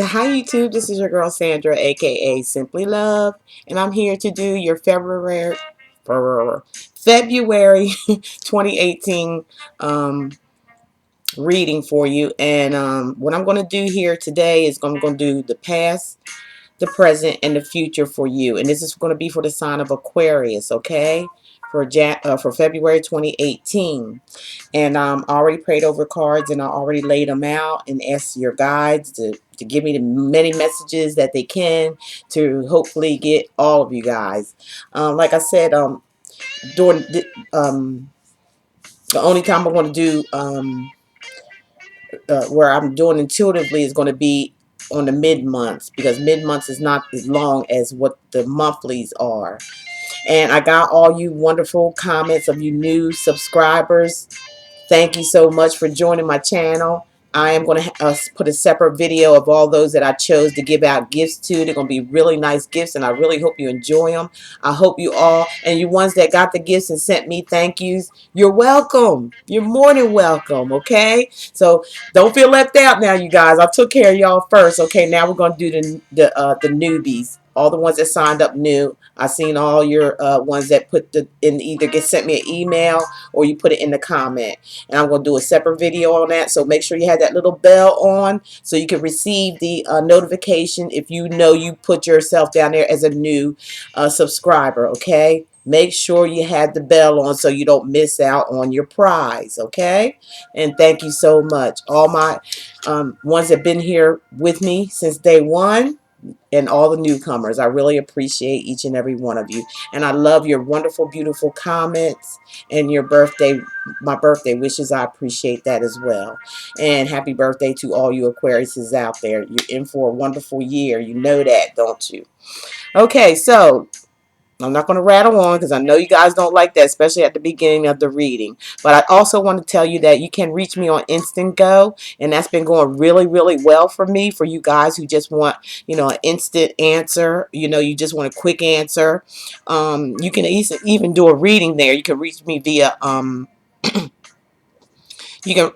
Hi YouTube, this is your girl Sandra, aka Simply Love, and I'm here to do your February 2018 reading for you. And what I'm going to do here today is I'm going to do the past, the present, and the future for you. And this is going to be for the sign of Aquarius, okay? For February 2018. And I already prayed over cards and I already laid them out and asked your guides to give me the many messages that they can to hopefully get all of you guys. Like I said, during the only time I'm going to do where I'm doing intuitively is going to be on the mid-months, because mid-months is not as long as what the monthlies are. And I got all you wonderful comments of you new subscribers. Thank you so much for joining my channel. I am going to put a separate video of all those that I chose to give out gifts to. They're going to be really nice gifts, and I really hope you enjoy them. I hope you all, and you ones that got the gifts and sent me thank yous, you're welcome. You're more than welcome, okay? So don't feel left out now, you guys. I took care of y'all first, okay? Now we're going to do the newbies. All the ones that signed up new. I seen all your ones that put either sent me an email or you put it in the comment. And I'm going to do a separate video on that. So make sure you have that little bell on so you can receive the notification if you know you put yourself down there as a new subscriber, okay? Make sure you have the bell on so you don't miss out on your prize, okay? And thank you so much. All my ones that have been here with me since day one, and all the newcomers. I really appreciate each and every one of you. And I love your wonderful, beautiful comments and your my birthday wishes. I appreciate that as well. And happy birthday to all you Aquariuses out there. You're in for a wonderful year. You know that, don't you? Okay, so I'm not going to rattle on because I know you guys don't like that, especially at the beginning of the reading. But I also want to tell you that you can reach me on INSTANTGO, and that's been going really, really well for me. For you guys who just want, an instant answer, you just want a quick answer. You can even do a reading there. You can reach me via you can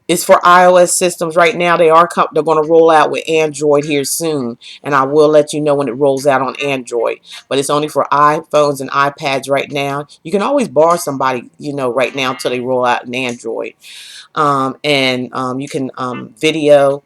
it's for iOS systems right now. They're going to roll out with Android here soon, and I will let you know when it rolls out on Android. But it's only for iPhones and iPads right now. You can always borrow somebody, right now until they roll out in Android. You can video,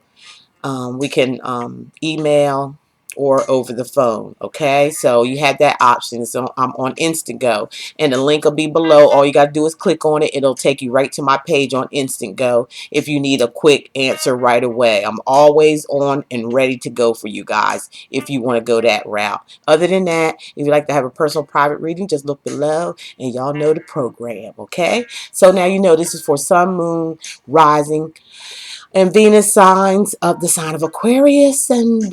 we can email, or over the phone. Okay, so you have that option. So I'm on INSTANTGO, and the link will be below. All you got to do is click on it. It'll take you right to my page on INSTANTGO if you need a quick answer right away. I'm always on and ready to go for you guys if you want to go that route. Other than that, if you'd like to have a personal private reading, just look below and y'all know the program. Okay, so now you know this is for Sun, Moon, Rising, and Venus signs of the sign of Aquarius, and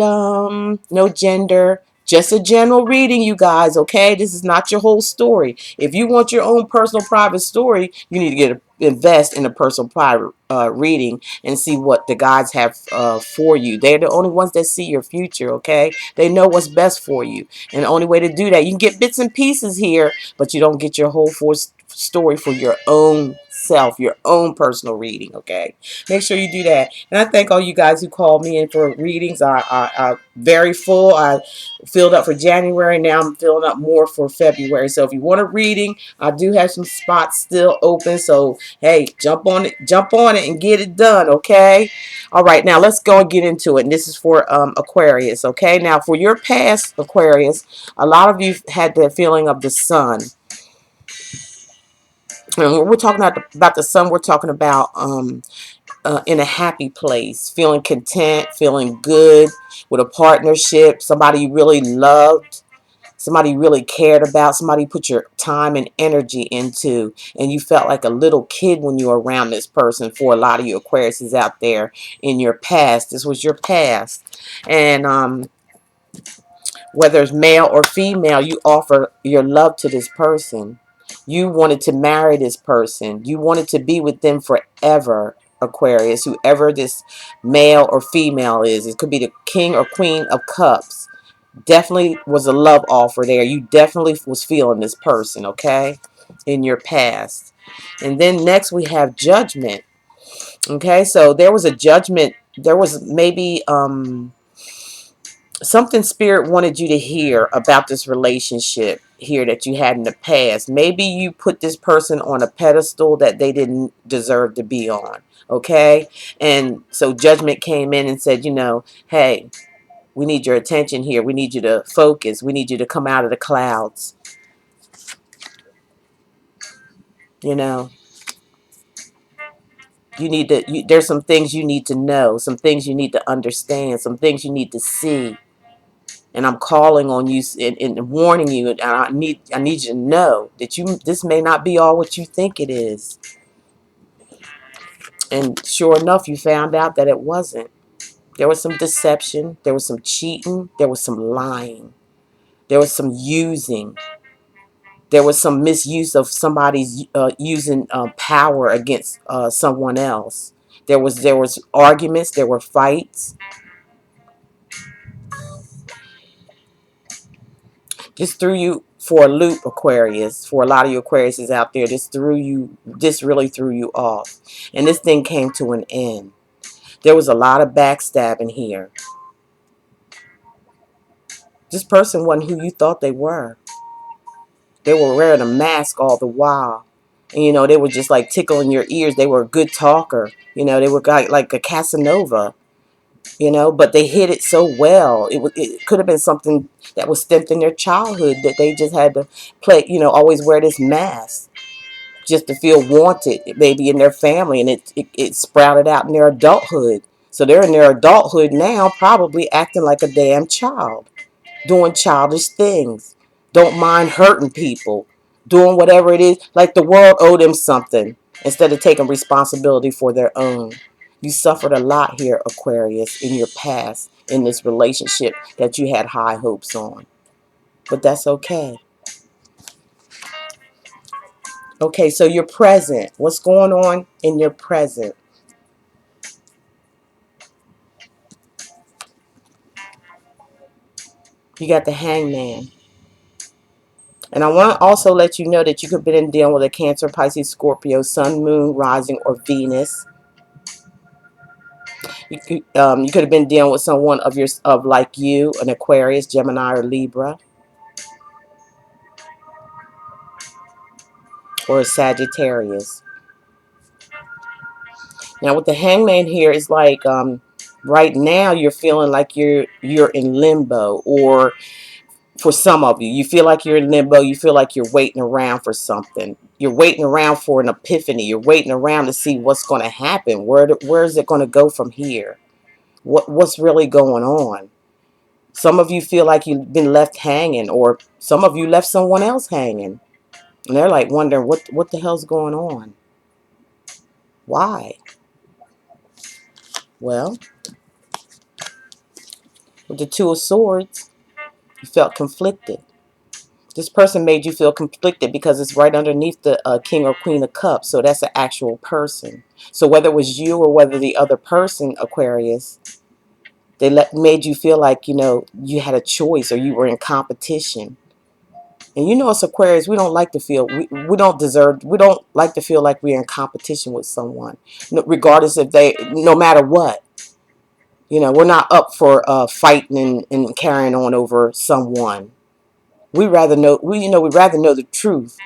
no gender, just a general reading, you guys. Okay, this is not your whole story. If you want your own personal private story, you need to invest in a personal private reading and see what the guides have for you. They're the only ones that see your future. Okay, they know what's best for you, and the only way to do that, you can get bits and pieces here, but you don't get your whole full story for your own self, your own personal reading. Okay, make sure you do that. And I thank all you guys who called me in for readings. I very full. I filled up for January. Now I'm filling up more for February. So if you want a reading, I do have some spots still open. So hey, jump on it and get it done. Okay. All right. Now let's go and get into it. And this is for Aquarius. Okay. Now for your past Aquarius, a lot of you had the feeling of the sun. And when we're talking about the sun, we're talking about in a happy place, feeling content, feeling good with a partnership, somebody you really loved, somebody you really cared about, somebody you put your time and energy into, and you felt like a little kid when you were around this person. For a lot of you Aquariuses out there in your past, this was your past. And whether it's male or female, you offer your love to this person. You wanted to marry this person. You wanted to be with them forever, Aquarius, whoever this male or female is. It could be the king or queen of cups. Definitely was a love offer there. You definitely was feeling this person, okay, in your past. And then next we have judgment. Okay, so there was a judgment. There was maybe something spirit wanted you to hear about this relationship here that you had in the past. Maybe you put this person on a pedestal that they didn't deserve to be on. Okay. And so judgment came in and said, hey, we need your attention here. We need you to focus. We need you to come out of the clouds. You know, there's some things you need to know, some things you need to understand, some things you need to see. And I'm calling on you and warning you. And I need you to know that this may not be all what you think it is. And sure enough, you found out that it wasn't. There was some deception. There was some cheating. There was some lying. There was some using. There was some misuse of somebody's using power against someone else. There was arguments. There were fights. Just threw you for a loop, Aquarius. For a lot of you Aquariuses out there, this really threw you off. And this thing came to an end. There was a lot of backstabbing here. This person wasn't who you thought they were. They were wearing a mask all the while. And, they were just like tickling your ears. They were a good talker. They were like a Casanova. But they hid it so well. It could have been something that was stamped in their childhood that they just had to play, always wear this mask just to feel wanted, maybe in their family, and it sprouted out in their adulthood. So they're in their adulthood now, probably acting like a damn child, doing childish things, don't mind hurting people, doing whatever it is, like the world owed them something instead of taking responsibility for their own. You suffered a lot here, Aquarius, in your past, in this relationship that you had high hopes on. But that's okay. Okay, so your present. What's going on in your present? You got the Hangman. And I want to also let you know that you could have been dealing with a Cancer, Pisces, Scorpio, Sun, Moon, Rising, or Venus. You could have been dealing with someone of like you, an Aquarius, Gemini, or Libra, or a Sagittarius. Now with the Hangman here, it's like right now you're feeling like you're in limbo, or for some of you, you feel like you're in limbo. You feel like you're waiting around for something. You're waiting around for an epiphany. You're waiting around to see what's going to happen. Where is it going to go from here? What's really going on? Some of you feel like you've been left hanging, or some of you left someone else hanging. And they're like wondering, what the hell's going on? Why? Well, with the Two of Swords, you felt conflicted. This person made you feel conflicted because it's right underneath the King or Queen of Cups. So that's an actual person. So whether it was you or whether the other person, Aquarius, made you feel like, you had a choice or you were in competition. And us Aquarius, we don't like to feel, we don't like to feel like we're in competition with someone, regardless if no matter what. We're not up for fighting and carrying on over someone. We'd rather know the truth,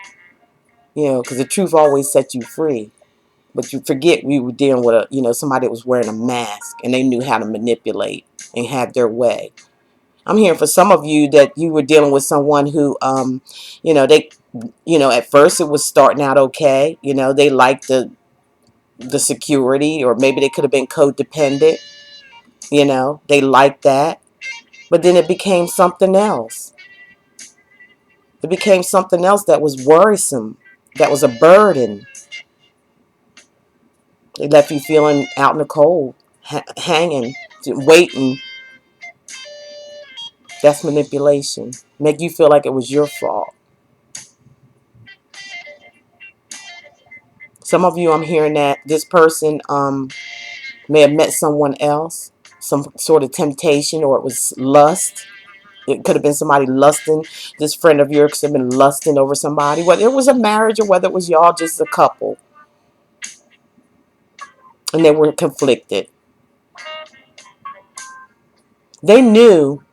because the truth always sets you free. But you forget we were dealing with somebody that was wearing a mask and they knew how to manipulate and have their way. I'm hearing for some of you that you were dealing with someone who, they, at first it was starting out okay. They liked the security, or maybe they could have been codependent. They liked that. But then it became something else. It became something else that was worrisome, that was a burden. It left you feeling out in the cold, hanging, waiting. That's manipulation. Make you feel like it was your fault. Some of you, I'm hearing that this person may have met someone else, some sort of temptation, or it was lust. It could have been somebody lusting. This friend of yours could have been lusting over somebody, whether it was a marriage or whether it was y'all just a couple. And they were conflicted. They knew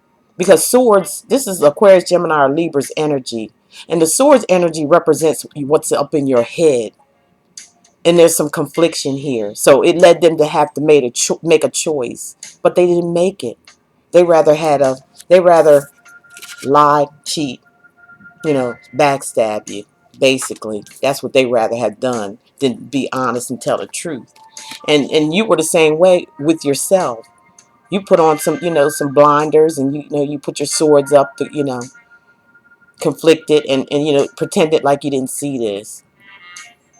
Because swords, this is Aquarius, Gemini, or Libra's energy. And the swords energy represents what's up in your head. And there's some confliction here. So it led them to have to make a choice. But they didn't make it. They rather lie, cheat, backstab you. Basically, that's what they rather have done than be honest and tell the truth. And you were the same way with yourself. You put on some blinders, and you put your swords up to, conflicted, and pretended like you didn't see this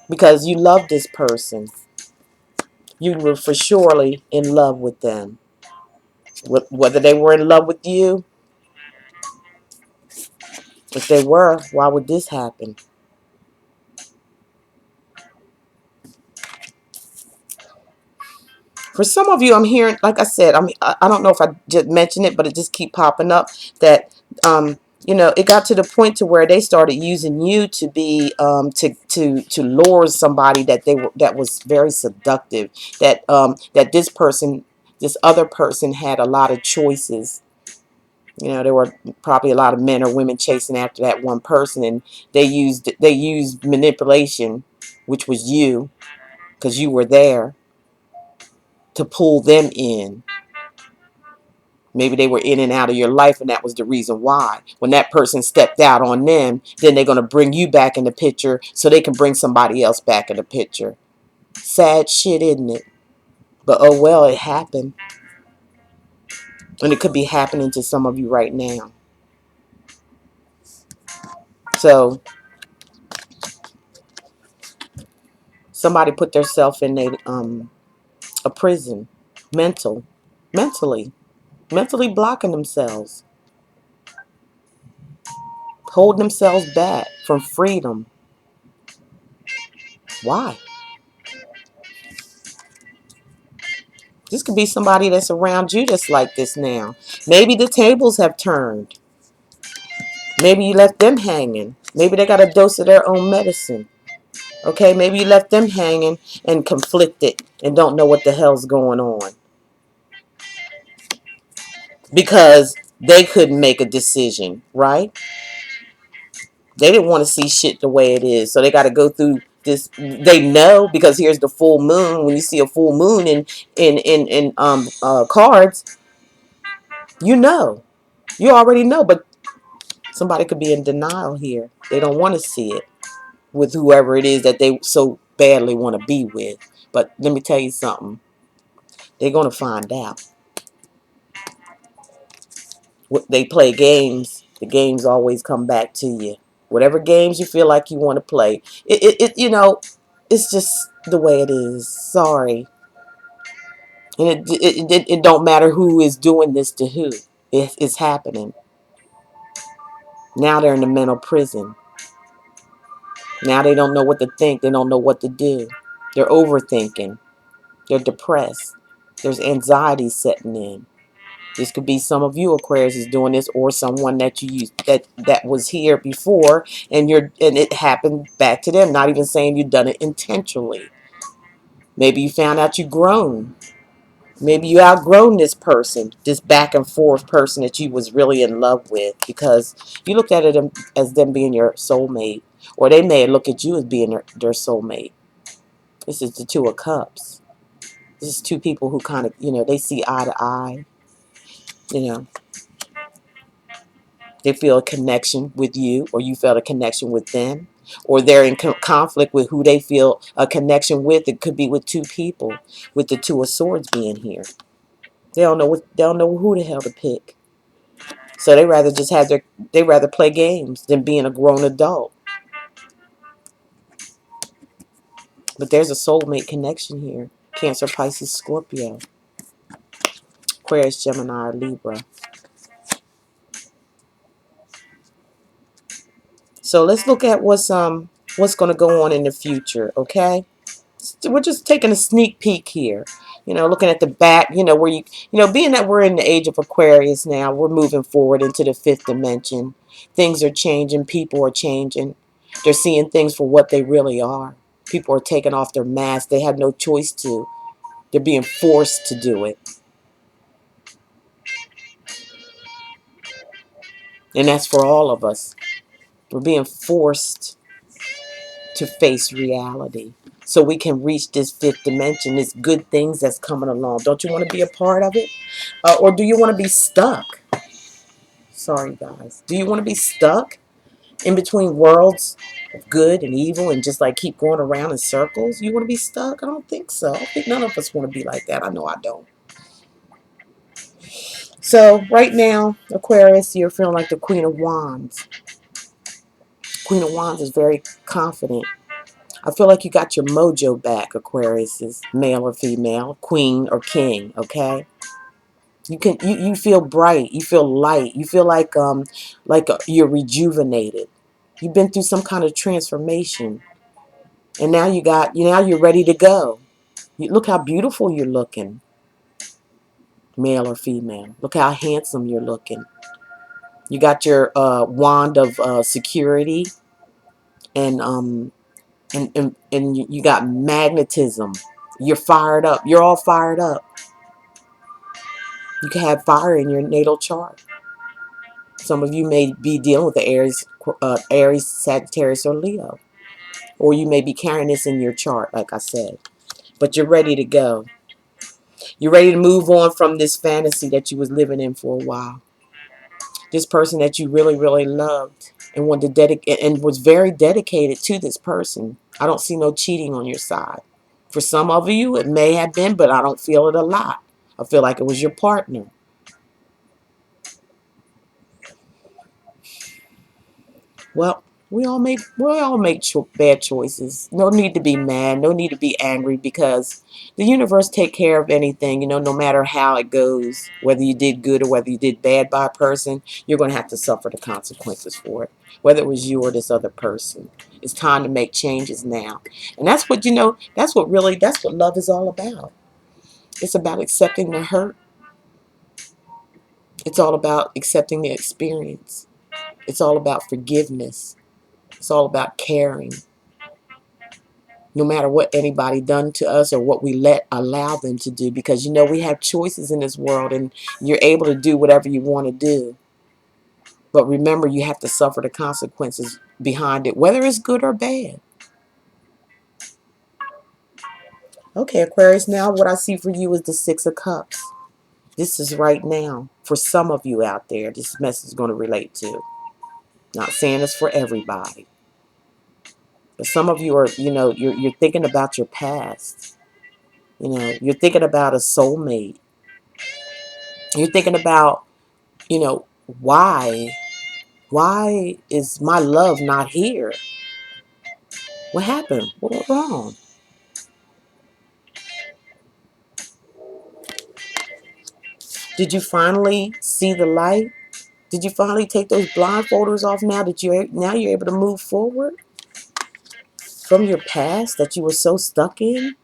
because you love this person. You were for surely in love with them. Whether they were in love with you, if they were, why would this happen? For some of you, I'm hearing, like I said, I don't know if I just mentioned it, but it just keep popping up that it got to the point to where they started using you to be to lure somebody that was very seductive. That this other person had a lot of choices. There were probably a lot of men or women chasing after that one person, and they used manipulation, which was you, because you were there, to pull them in. Maybe they were in and out of your life, and that was the reason why. When that person stepped out on them, then they're going to bring you back in the picture so they can bring somebody else back in the picture. Sad shit, isn't it? But oh well, it happened. And it could be happening to some of you right now. So somebody put themselves in a prison, mentally blocking themselves, holding themselves back from freedom. Why? This could be somebody that's around you that's like this now. Maybe the tables have turned. Maybe you left them hanging. Maybe they got a dose of their own medicine. Okay, maybe you left them hanging and conflicted and don't know what the hell's going on. Because they couldn't make a decision, right? They didn't want to see shit the way it is. So they got to go through this. They know because here's the full moon. When you see a full moon in cards, you know. You already know, but somebody could be in denial here. They don't want to see it with whoever it is that they so badly want to be with. But let me tell you something. They're going to find out. They play games. The games always come back to you. Whatever games you feel like you want to play. It's just the way it is. Sorry. And it don't matter who is doing this to who. It's happening. Now they're in the mental prison. Now they don't know what to think. They don't know what to do. They're overthinking. They're depressed. There's anxiety setting in. This could be some of you Aquarius is doing this, or someone that you used that was here before, and it happened back to them. Not even saying you've done it intentionally. Maybe you found out you've grown. Maybe you outgrown this person, this back and forth person that you was really in love with, because you looked at it as them being your soulmate, or they may look at you as being their soulmate. This is the Two of Cups. This is two people who kind of, they see eye to eye. You know, they feel a connection with you, or you felt a connection with them, or they're in conflict with who they feel a connection with. It could be with two people, with the Two of Swords being here. They don't know who the hell to pick. So they rather play games than being a grown adult. But there's a soulmate connection here. Cancer, Pisces, Scorpio, Aquarius, Gemini, or Libra. So let's look at what's going to go on in the future, okay? We're just taking a sneak peek here. Looking at the back, where being that we're in the age of Aquarius now, we're moving forward into the fifth dimension. Things are changing. People are changing. They're seeing things for what they really are. People are taking off their masks. They have no choice to. They're being forced to do it. And that's for all of us. We're being forced to face reality so we can reach this fifth dimension, this good things that's coming along. Don't you want to be a part of it? Or do you want to be stuck? Sorry, guys. Do you want to be stuck in between worlds of good and evil and just like keep going around in circles? You want to be stuck? I don't think so. I think none of us want to be like that. I know I don't. So right now, Aquarius, you're feeling like the Queen of Wands. Queen of Wands is very confident. I feel like you got your mojo back, Aquarius, is male or female, queen or king, okay? You feel bright, you feel light, you feel like you're rejuvenated. You've been through some kind of transformation. And now you're ready to go. Look how beautiful you're looking, male or female. Look how handsome you're looking. You got your wand of security, and you got magnetism. You're fired up. You're all fired up. You can have fire in your natal chart. Some of you may be dealing with the Aries, Sagittarius, or Leo. Or you may be carrying this in your chart, like I said. But you're ready to go. You're ready to move on from this fantasy that you was living in for a while. This person that you really, really loved and wanted to dedicate and was very dedicated to this person. I don't see no cheating on your side. For some of you, it may have been, but I don't feel it a lot. I feel like it was your partner. Well, we all make bad choices. No need to be mad. No need to be angry, because the universe take care of anything. No matter how it goes, whether you did good or whether you did bad by a person, you're going to have to suffer the consequences for it. Whether it was you or this other person, it's time to make changes now. And that's what That's what love is all about. It's about accepting the hurt. It's all about accepting the experience. It's all about forgiveness. It's all about caring. No matter what anybody done to us or what we allow them to do, because we have choices in this world, and you're able to do whatever you want to do. But remember, you have to suffer the consequences behind it, whether it's good or bad. Okay, Aquarius, now what I see for you is the Six of Cups. This is right now. For some of you out there, this message is going to relate to. Not saying it's for everybody. But some of you are, you're thinking about your past. You're thinking about a soulmate. You're thinking about, you know, why? Why is my love not here? What happened? What went wrong? Did you finally see the light? Did you finally take those blindfolders off now that now you're able to move forward from your past that you were so stuck in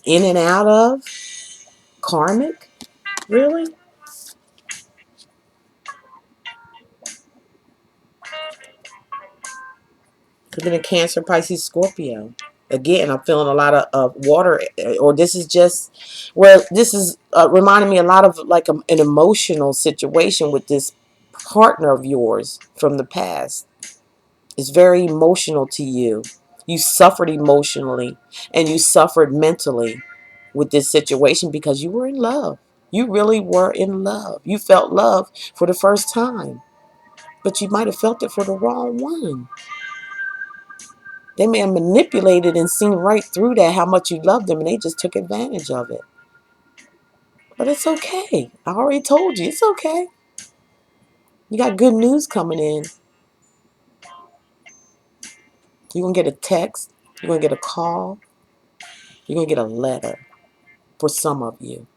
and out of? Karmic? Really? Could have been a Cancer, Pisces, Scorpio. Again, I'm feeling a lot of water, or this is just, this is reminding me a lot of like an emotional situation with this partner of yours from the past. It's very emotional to you. You suffered emotionally and you suffered mentally with this situation because you were in love. You really were in love. You felt love for the first time, but you might have felt it for the wrong one. They may have manipulated and seen right through that, how much you loved them, and they just took advantage of it. But it's okay. I already told you, it's okay. You got good news coming in. You're going to get a text. You're going to get a call. You're going to get a letter for some of you.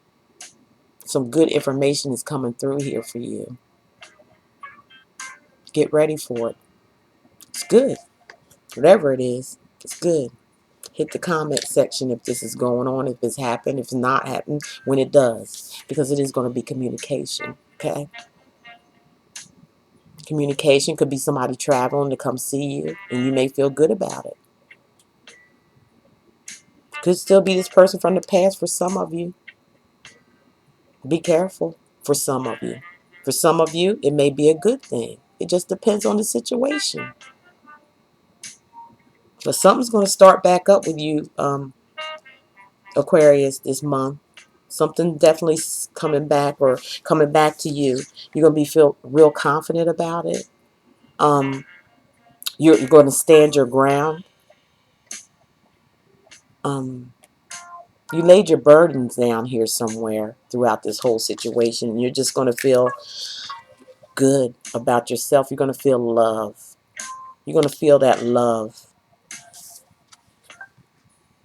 Some good information is coming through here for you. Get ready for it. It's good. Whatever it is, it's good. Hit the comment section if this is going on, if it's happened, if it's not happened, when it does. Because it is going to be communication. Okay? Communication could be somebody traveling to come see you, and you may feel good about it. Could still be this person from the past for some of you. Be careful for some of you. For some of you, it may be a good thing. It just depends on the situation. But something's going to start back up with you, Aquarius, this month. Something definitely coming back or coming back to you. You're going to be feel real confident about it. You're going to stand your ground. You laid your burdens down here somewhere throughout this whole situation. And you're just going to feel good about yourself. You're going to feel love. You're going to feel that love.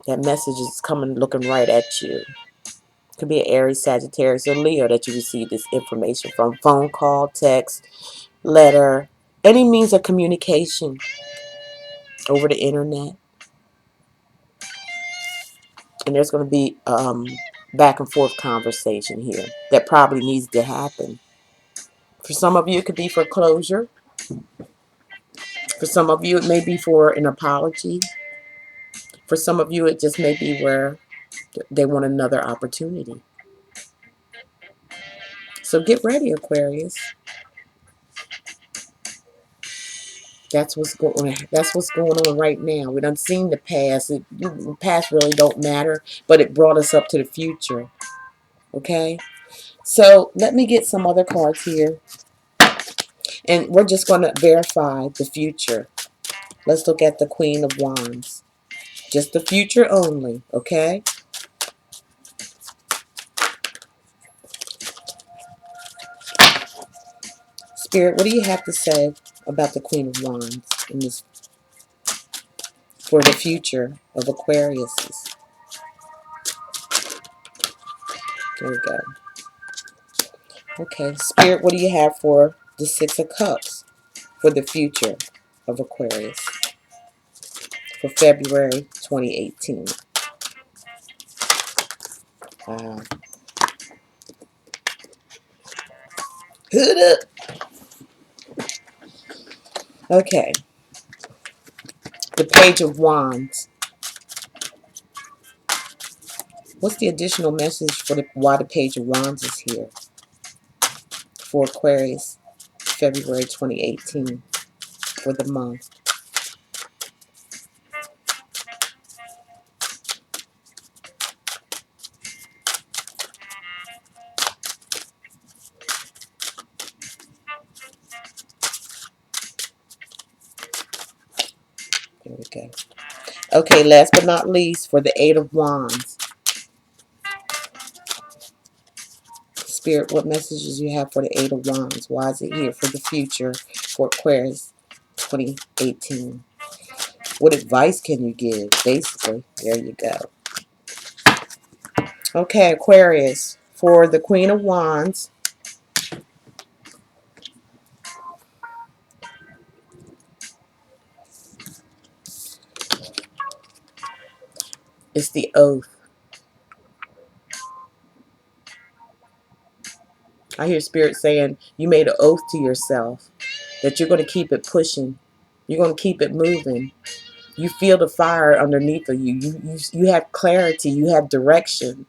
That message is coming looking right at you. It could be an Aries, Sagittarius, or Leo that you receive this information from. Phone call, text, letter, any means of communication over the internet. And there's going to be back and forth conversation here that probably needs to happen. For some of you, it could be for closure. For some of you, it may be for an apology. For some of you, it just may be where they want another opportunity. So get ready, Aquarius. That's what's going on. That's what's going on right now. We done seen the past. The past really don't matter, but it brought us up to the future. Okay? So let me get some other cards here. And we're just going to verify the future. Let's look at the Queen of Wands. Just the future only, okay? Spirit, what do you have to say about the Queen of Wands in this for the future of Aquarius? There we go. Okay, Spirit, what do you have for the Six of Cups for the future of Aquarius for February 2018? Wow. Hood up. Okay, the Page of Wands. What's the additional message for why the Page of Wands is here for Aquarius February 2018 for the month? There we go. Okay, last but not least, for the Eight of Wands. Spirit, what messages you have for the Eight of Wands? Why is it here for the future for Aquarius 2018? What advice can you give? Basically, there you go. Okay, Aquarius, for the Queen of Wands. It's the oath. I hear Spirit saying you made an oath to yourself that you're going to keep it pushing. You're going to keep it moving. You feel the fire underneath of you. You have clarity. You have direction.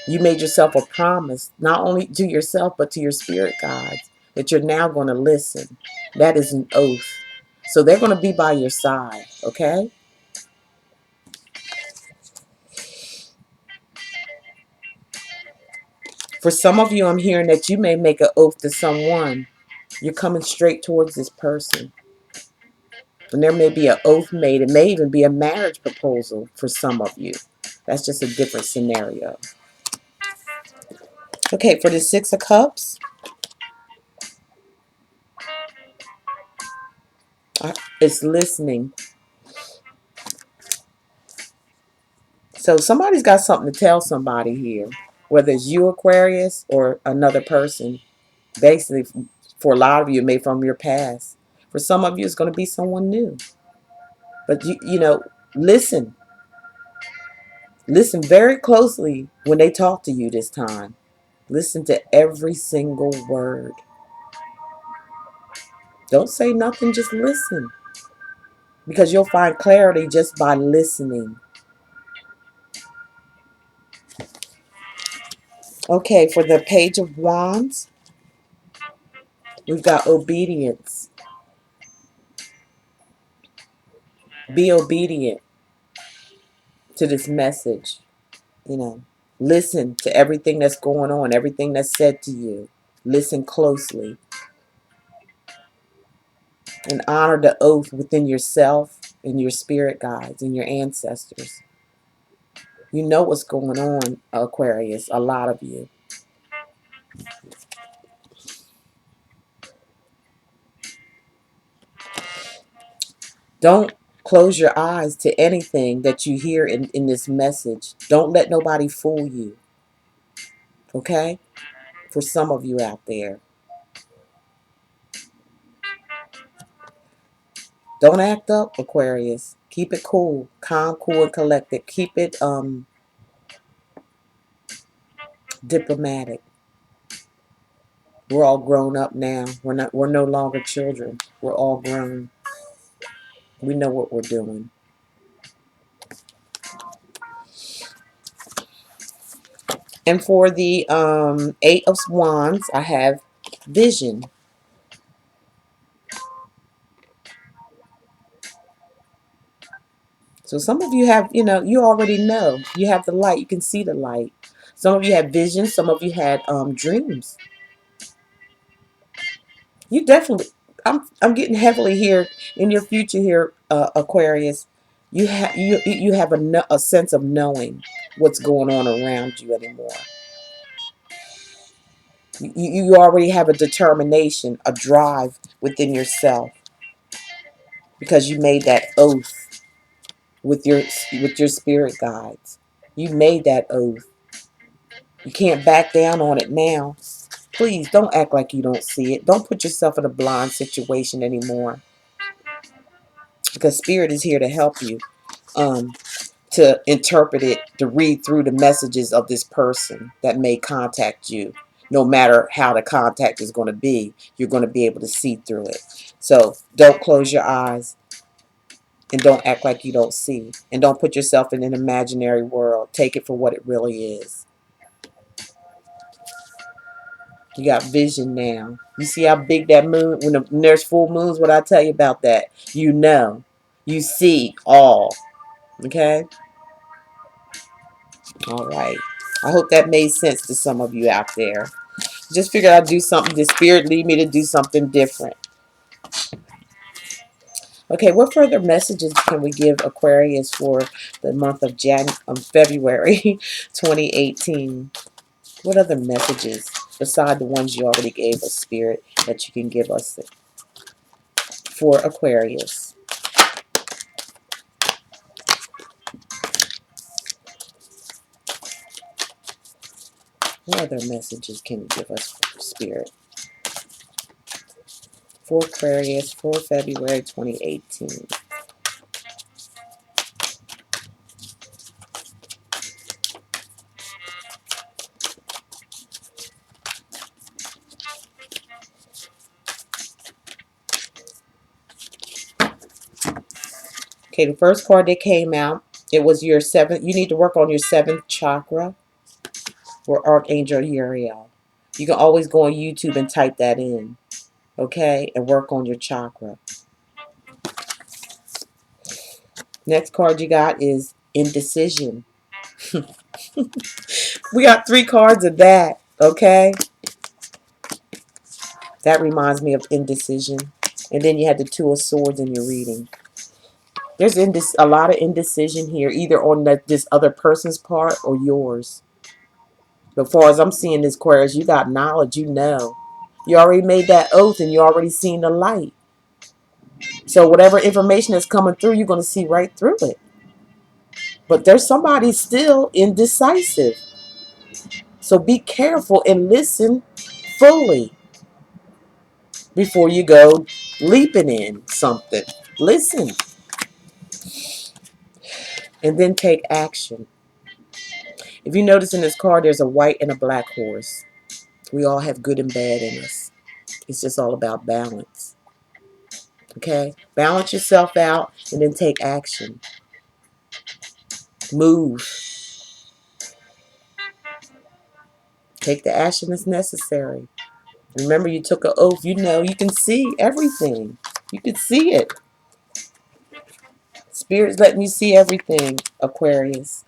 You made yourself a promise, not only to yourself, but to your spirit guides, that you're now going to listen. That is an oath. So they're going to be by your side, okay? For some of you, I'm hearing that you may make an oath to someone. You're coming straight towards this person. And there may be an oath made. It may even be a marriage proposal for some of you. That's just a different scenario. Okay, for the Six of Cups, it's listening. So somebody's got something to tell somebody here, whether it's you, Aquarius, or another person. Basically, for a lot of you, it may be from your past. For some of you, it's going to be someone new. But you know, listen. Listen very closely when they talk to you this time. Listen to every single word. Don't say nothing, just listen. Because you'll find clarity just by listening. Okay, for the Page of Wands, We've got obedience. Be obedient to this message. You know, listen to everything that's going on, everything that's said to you. Listen closely and honor the oath within yourself and your spirit guides and your ancestors. You know what's going on, Aquarius, a lot of you. Don't close your eyes to anything that you hear in this message. Don't let nobody fool you. Okay? For some of you out there. Don't act up, Aquarius. Keep it cool, calm, cool, and collected. Keep it diplomatic. We're all grown up now. We're no longer children. We're all grown. We know what we're doing. And for the Eight of Wands, I have vision. So some of you have, you already know. You have the light. You can see the light. Some of you had vision. Some of you had dreams. You definitely, I'm getting heavily here in your future here, Aquarius. You have a sense of knowing what's going on around you anymore. You already have a determination, a drive within yourself because you made that oath with your spirit guides. You made that oath. You can't back down on it now. Please don't act like you don't see it. Don't put yourself in a blind situation anymore because spirit is here to help you. To interpret it, to read through the messages of this person that may contact you. No matter how the contact is going to be, you're going to be able to see through it. So don't close your eyes and don't act like you don't see. And don't put yourself in an imaginary world. Take it for what it really is. You got vision now. You see how big that moon, when there's full moons, what I tell you about that? You know. You see all. Okay? All right. I hope that made sense to some of you out there. Just figured I'd do something. The spirit lead me to do something different. Okay, what further messages can we give Aquarius for the month of February 2018? What other messages beside the ones you already gave us, Spirit, that you can give us for Aquarius? What other messages can you give us, Spirit, for Aquarius for February 2018? Okay, the first card that came out, it was your seventh. You need to work on your seventh chakra or Archangel Uriel. You can always go on YouTube and type that in, okay, and work on your chakra. Next card you got is indecision. We got 3 cards of that, okay? That reminds me of indecision. And then you had the Two of Swords in your reading. There's a lot of indecision here, either on this other person's part or yours. But as far as I'm seeing this, Aquarius, you got knowledge, you know. You already made that oath and you already seen the light. So whatever information is coming through, you're going to see right through it. But there's somebody still indecisive. So be careful and listen fully before you go leaping in something. Listen. And then take action. If you notice in this card, there's a white and a black horse. We all have good and bad in us. It's just all about balance. Okay? Balance yourself out and then take action. Move. Take the action that's necessary. Remember, you took an oath. You know, you can see everything. You can see it. Spirit's letting you see everything, Aquarius.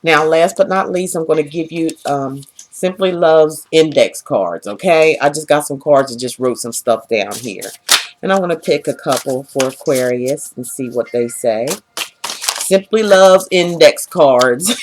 Now, last but not least, I'm going to give you Simply Love's index cards, okay? I just got some cards and just wrote some stuff down here. And I want to pick a couple for Aquarius and see what they say. Simply Love's index cards.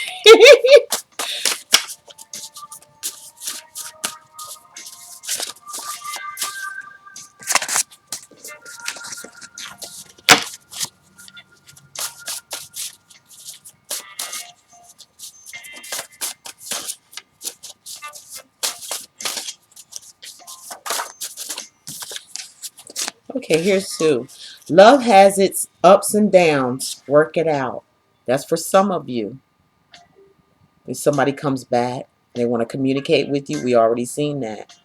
Okay, here's two. Love has its ups and downs. Work it out. That's for some of you. If somebody comes back, they want to communicate with you, we already seen that.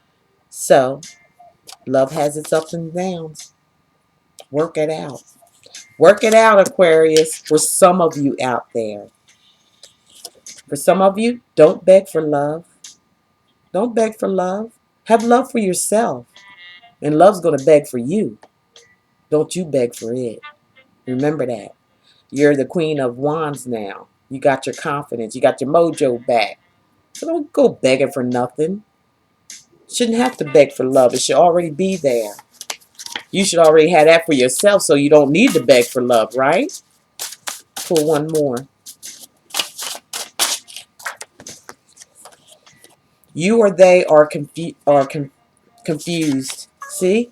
So, love has its ups and downs. Work it out. Work it out, Aquarius, for some of you out there. For some of you, don't beg for love. Don't beg for love. Have love for yourself. And love's going to beg for you. Don't you beg for it. Remember that. You're the Queen of Wands now. You got your confidence. You got your mojo back. So don't go begging for nothing. Shouldn't have to beg for love. It should already be there. You should already have that for yourself, so you don't need to beg for love, right? Pull one more. You or they are confused. See?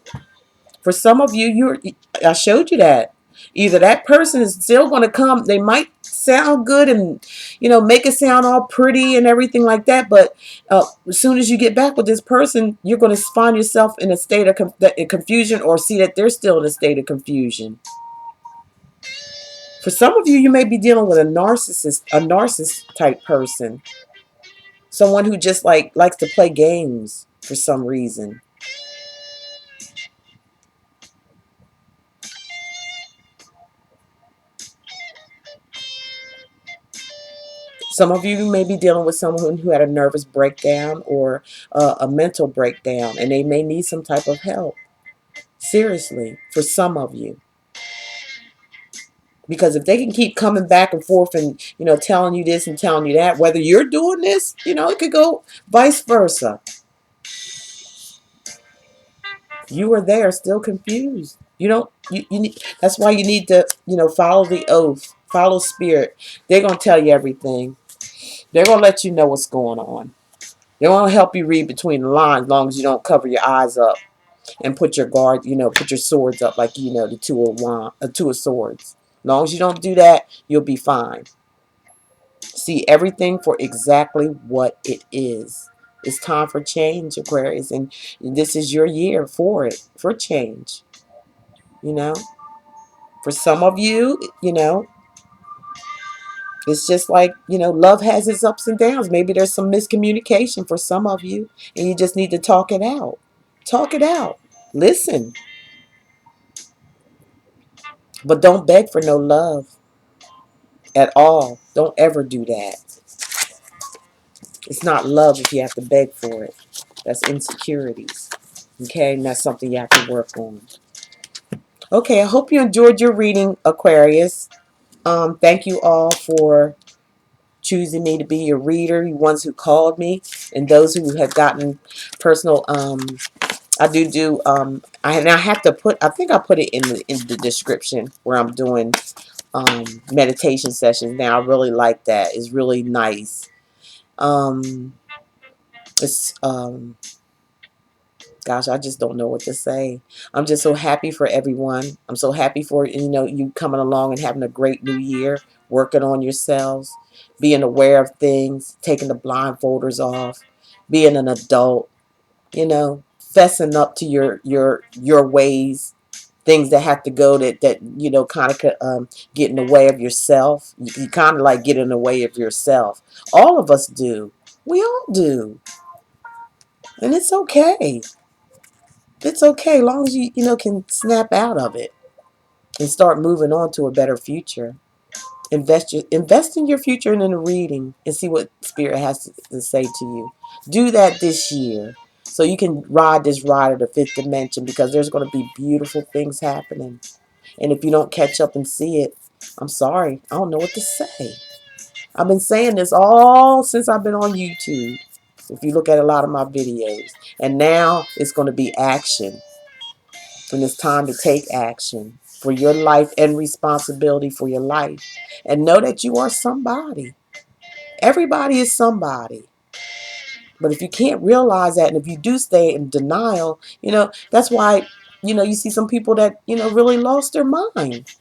For some of you, I showed you that. Either that person is still going to come. They might sound good and, make it sound all pretty and everything like that. But as soon as you get back with this person, you're going to find yourself in a state of confusion, or see that they're still in a state of confusion. For some of you, you may be dealing with a narcissist type person. Someone who just likes to play games for some reason. Some of you may be dealing with someone who had a nervous breakdown or a mental breakdown, and they may need some type of help. Seriously, for some of you. Because if they can keep coming back and forth and, telling you this and telling you that, whether you're doing this, it could go vice versa. You or they are still confused. You need, that's why you need to, follow the oath, follow spirit. They're going to tell you everything. They're going to let you know what's going on. They won't help you read between the lines as long as you don't cover your eyes up and put your guard, put your swords up like, the two of swords. As long as you don't do that, you'll be fine. See everything for exactly what it is. It's time for change, Aquarius, and this is your year for it, for change. For some of you, it's just like, love has its ups and downs. Maybe there's some miscommunication for some of you, and you just need to talk it out. Talk it out. Listen. But don't beg for no love at all. Don't ever do that. It's not love if you have to beg for it. That's insecurities. Okay? And that's something you have to work on. Okay, I hope you enjoyed your reading, Aquarius. Thank you all for choosing me to be your reader, you ones who called me, and those who have gotten personal. I do. I have to put. I think I put it in the description where I'm doing meditation sessions. Now I really like that. It's really nice. It's Gosh, I just don't know what to say. I'm just so happy for everyone. I'm so happy for you coming along and having a great new year, working on yourselves, being aware of things, taking the blindfolders off, being an adult, fessing up to your ways, things that have to go that kind of get in the way of yourself. You kind of like get in the way of yourself. All of us do. We all do. And it's okay. It's okay as long as you can snap out of it and start moving on to a better future. Invest in your future and in the reading and see what Spirit has to say to you. Do that this year so you can ride this ride of the fifth dimension, because there's going to be beautiful things happening. And if you don't catch up and see it, I'm sorry. I don't know what to say. I've been saying this all since I've been on YouTube. If you look at a lot of my videos. And now it's going to be action. And it's time to take action for your life and responsibility for your life. And know that you are somebody. Everybody is somebody. But if you can't realize that, and if you do stay in denial, that's why, you see some people that, really lost their mind.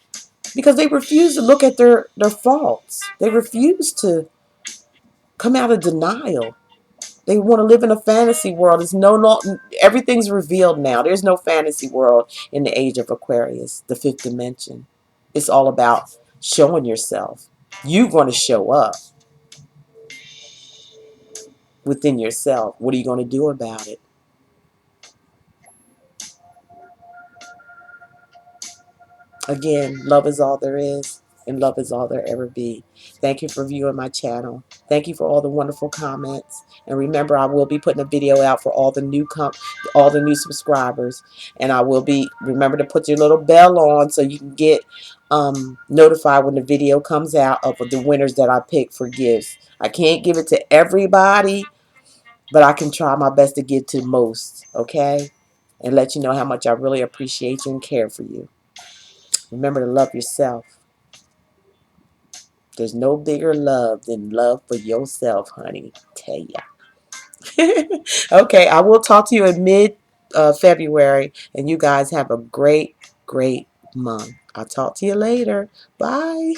Because they refuse to look at their faults. They refuse to come out of denial. They want to live in a fantasy world. Everything's revealed now. There's no fantasy world in the age of Aquarius, the fifth dimension. It's all about showing yourself. You're going to show up within yourself. What are you going to do about it? Again, love is all there is, and love is all there ever be. Thank you for viewing my channel. Thank you for all the wonderful comments. And remember, I will be putting a video out for all the new subscribers. And I will be, remember to put your little bell on so you can get notified when the video comes out of the winners that I pick for gifts. I can't give it to everybody, but I can try my best to get to most, okay? And let you know how much I really appreciate you and care for you. Remember to love yourself. There's no bigger love than love for yourself, honey. Tell ya. Okay, I will talk to you in mid-February, and you guys have a great, great month. I'll talk to you later. Bye.